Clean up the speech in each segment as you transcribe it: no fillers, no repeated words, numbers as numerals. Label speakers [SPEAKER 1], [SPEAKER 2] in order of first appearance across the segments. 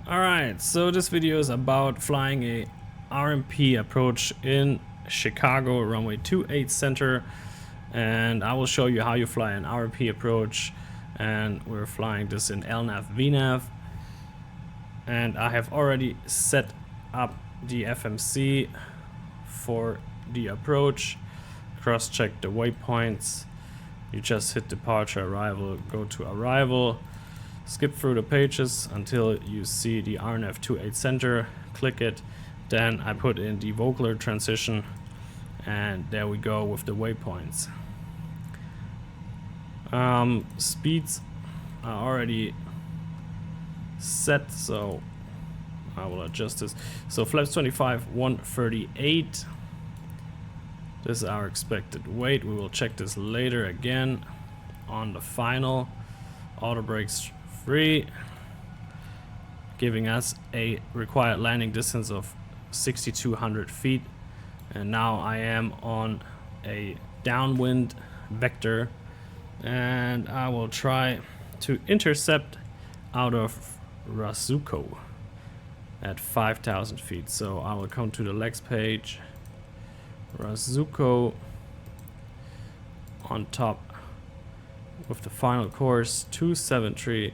[SPEAKER 1] Alright, so this video is about flying a RMP approach in Chicago, runway 28 center, and I will show you how you fly an RMP approach. And we're flying this in LNAV VNAV, and I have already set up the FMC for the approach, cross-check the waypoints. You just hit departure, arrival, go to arrival, skip through the pages until you see the RNAV 28 center, click it, then I put in the Vogler transition, and there we go with the waypoints. Speeds are already set, so I will adjust this. So flaps 25, 138. This is our expected weight. We will check this later again on the final. Auto brakes free, giving us a required landing distance of 6,200 feet. And now I am on a downwind vector, and I will try to intercept out of Razuko at 5,000 feet. So I will come to the legs page, Razuko on top with the final course 273,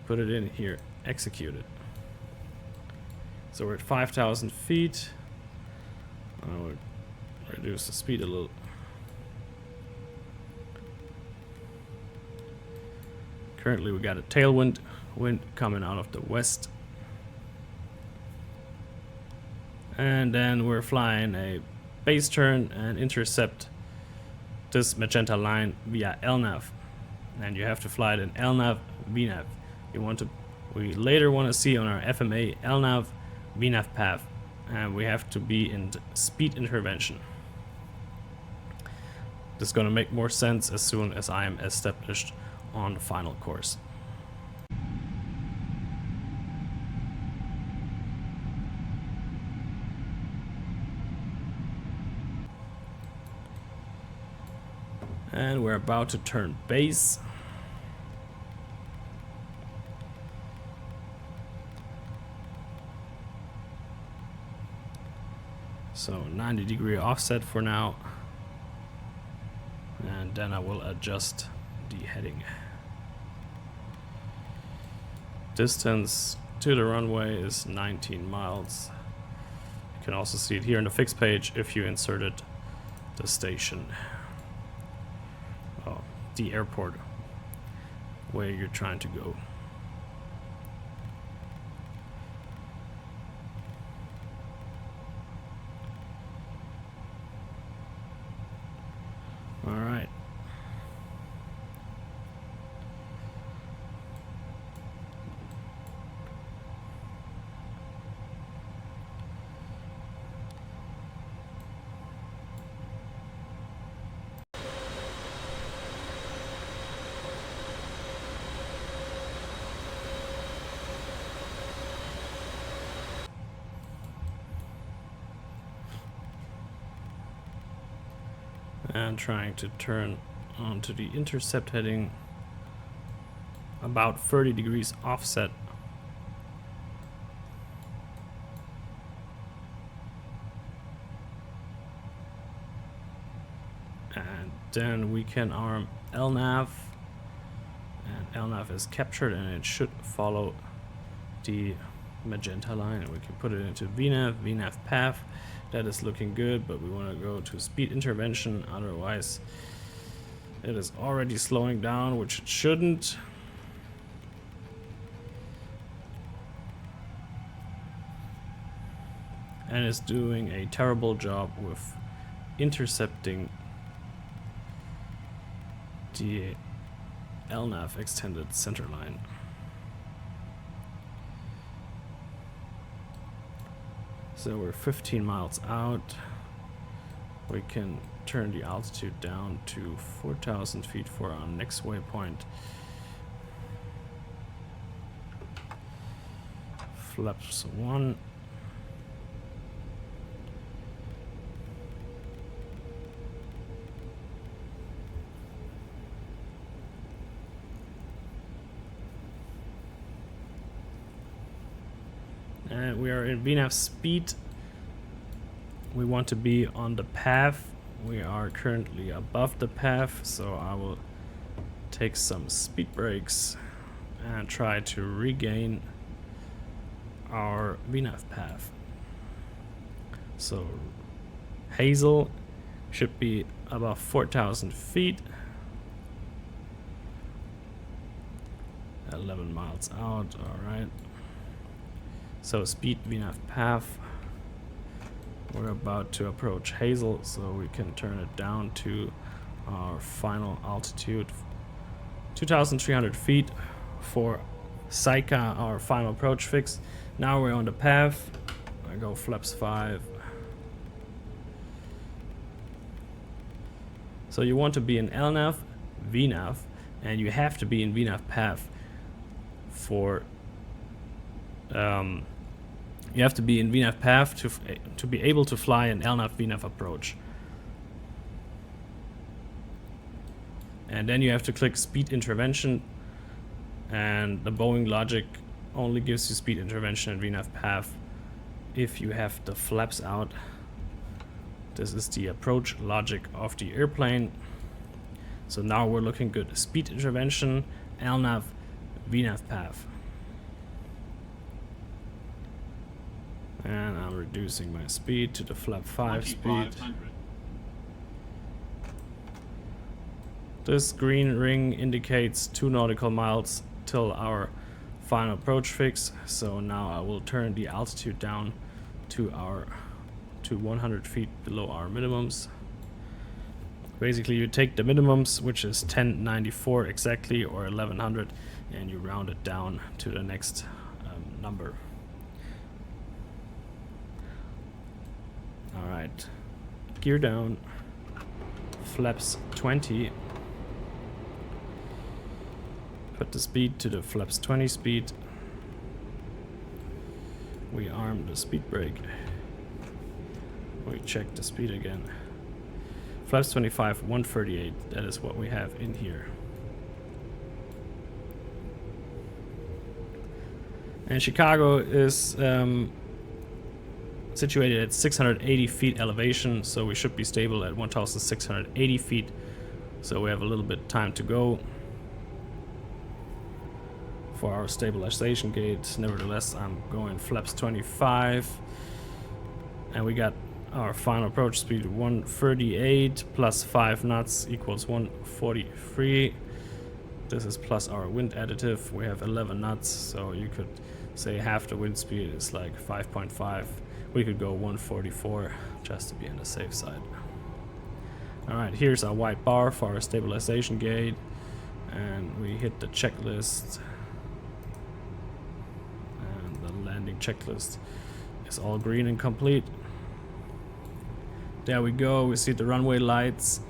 [SPEAKER 1] put it in here, execute it. So we're at 5,000 feet. I will reduce the speed a little. Currently we got a tailwind, wind coming out of the west. And then we're flying a base turn and intercept this magenta line via LNAV. And you have to fly it in LNAV VNAV. We later want to see on our FMA LNAV VNAV path, and we have to be in speed intervention. This is going to make more sense as soon as I am established on the final course. And we're about to turn base. So 90-degree offset for now. And then I will adjust the heading. Distance to the runway is 19 miles. You can also see it here in the fixed page if you inserted the station. The airport where you're trying to go. All right. And trying to turn onto the intercept heading about 30 degrees offset. And then we can arm LNAV, and LNAV is captured, and it should follow the magenta line, and we can put it into VNAV path. That is looking good, but we want to go to speed intervention, otherwise it is already slowing down, which it shouldn't. And it's doing a terrible job with intercepting the LNAV extended center line. So we're 15 miles out. We can turn the altitude down to 4,000 feet for our next waypoint. Flaps 1. and we are in VNAV speed. We want to be on the path. We are currently above the path, so I will take some speed brakes and try to regain our VNAV path. So Hazel should be above 4,000 feet. 11 miles out, alright. So speed VNAV path. We're about to approach Hazel, so we can turn it down to our final altitude, 2,300 feet for Saika, our final approach fix. Now we're on the path. I go flaps 5. So you want to be in LNAV, VNAV, and you have to be in VNAV path for you have to be in VNAV path to be able to fly an LNAV VNAV approach. And then you have to click speed intervention, and the Boeing logic only gives you speed intervention and VNAV path if you have the flaps out. This is the approach logic of the airplane. So now we're looking good. Speed intervention, LNAV, VNAV path. And I'm reducing my speed to the flap 5 speed. This green ring indicates 2 nautical miles till our final approach fix. So now I will turn the altitude down to 100 feet below our minimums. Basically you take the minimums, which is 1094 exactly, or 1100, and you round it down to the next number. Alright, gear down, flaps 20, put the speed to the flaps 20 speed, we arm the speed brake, we check the speed again, flaps 25, 138, that is what we have in here. And Chicago is situated at 680 feet elevation, so we should be stable at 1,680 feet. So we have a little bit time to go for our stabilization gate. Nevertheless, I'm going flaps 25, and we got our final approach speed 138 plus 5 knots equals 143. This is plus our wind additive. We have 11 knots, so you could say half the wind speed is like 5.5. We could go 144 just to be on the safe side. Alright, here's our white bar for our stabilization gate, and we hit the checklist, and the landing checklist is all green and complete. There we go, we see the runway lights.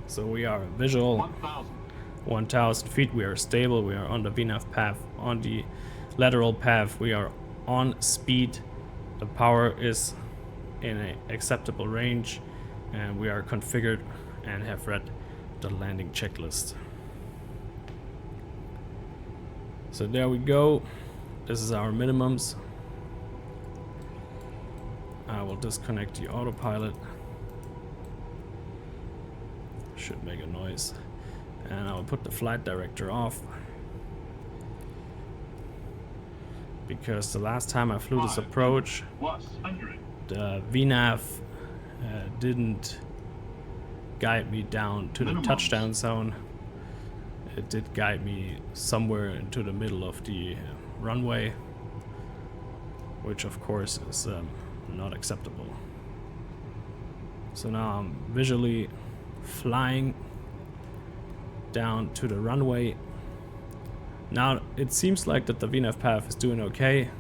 [SPEAKER 1] So we are visual. 1,000 feet, we are stable, we are on the VNAV path, on the lateral path, we are on speed. The power is in an acceptable range, and we are configured and have read the landing checklist. So there we go. This is our minimums. I will disconnect the autopilot. Should make a noise. And I will put the flight director off, because the last time I flew this approach, the VNAV didn't guide me down to the touchdown zone. It did guide me somewhere into the middle of the runway, which of course is not acceptable. So now I'm visually flying down to the runway. Now it seems like that the VNAV path is doing okay,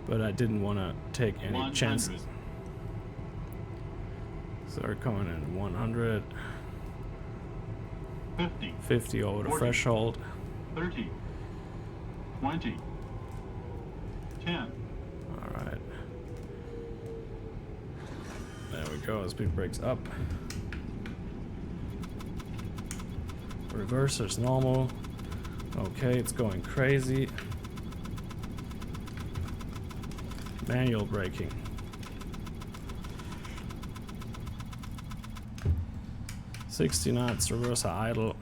[SPEAKER 1] but I didn't want to take any chances. So we're coming in 100, 50 over the threshold,
[SPEAKER 2] 30, 20, 10.
[SPEAKER 1] Alright. There we go, speed brakes up. Reverser's normal. Okay, it's going crazy. Manual braking. "60 knots, reverse idle."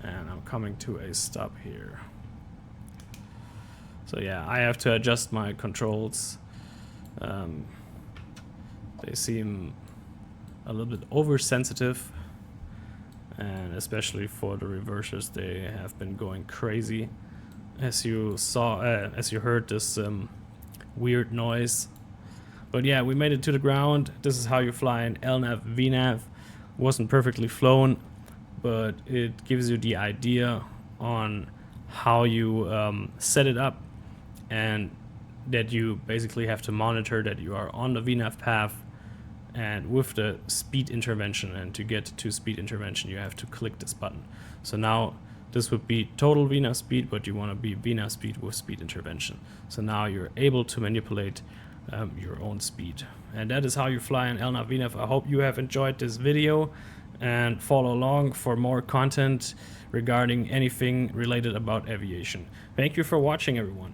[SPEAKER 1] And I'm coming to a stop here. So yeah, I have to adjust my controls. They seem a little bit oversensitive, and especially for the reversers, they have been going crazy. As you saw, as you heard this weird noise. But yeah, we made it to the ground. This is how you fly an LNAV VNAV. Wasn't perfectly flown, but it gives you the idea on how you set it up, and that you basically have to monitor that you are on the VNAV path and with the speed intervention. And to get to speed intervention, you have to click this button. So now this would be total VNAV speed, but you want to be VNAV speed with speed intervention. So now you're able to manipulate your own speed. And that is how you fly an LNAV VNAV. I hope you have enjoyed this video, and follow along for more content regarding anything related about aviation. Thank you for watching, everyone.